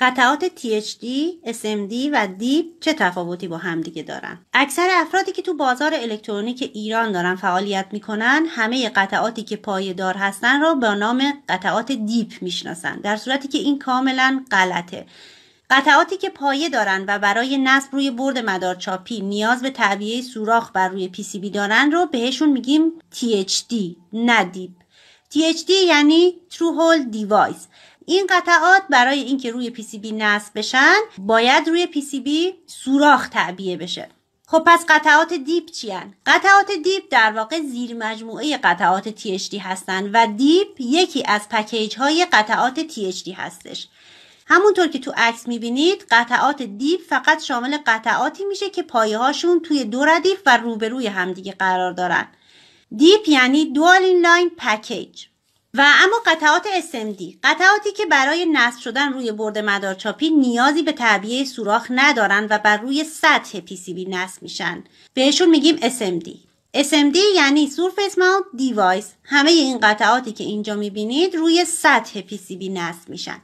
قطعات THD، SMD و دیپ چه تفاوتی با همدیگه دارن؟ اکثر افرادی که تو بازار الکترونیک ایران دارن فعالیت میکنن همه قطعاتی که پایه‌دار هستن رو با نام قطعات دیپ میشناسن، در صورتی که این کاملا غلطه. قطعاتی که پایه دارن و برای نصب روی برد مدارچاپی نیاز به تعبیه سوراخ بر روی PCB دارن رو بهشون میگیم THD، نه دیپ. THD یعنی True Hole Device. این قطعات برای اینکه روی PCB نصب بشن باید روی PCB سوراخ تعبیه بشه. خب پس قطعات دیپ چی هن؟ قطعات دیپ در واقع زیر مجموعه قطعات THD هستن و دیپ یکی از پکیج های قطعات THD هستش. همونطور که تو عکس میبینید قطعات دیپ فقط شامل قطعاتی میشه که پایه هاشون توی دو ردیف و روبروی همدیگه قرار دارن. دیپ یعنی دوال این لاین پکیج. و اما قطعات SMD، قطعاتی که برای نصب شدن روی برد مدارچاپی نیازی به تعبیه سوراخ ندارن و بر روی سطح PCB نصب میشن، بهشون میگیم SMD. SMD یعنی Surface Mount Device. همه این قطعاتی که اینجا میبینید روی سطح PCB نصب میشن.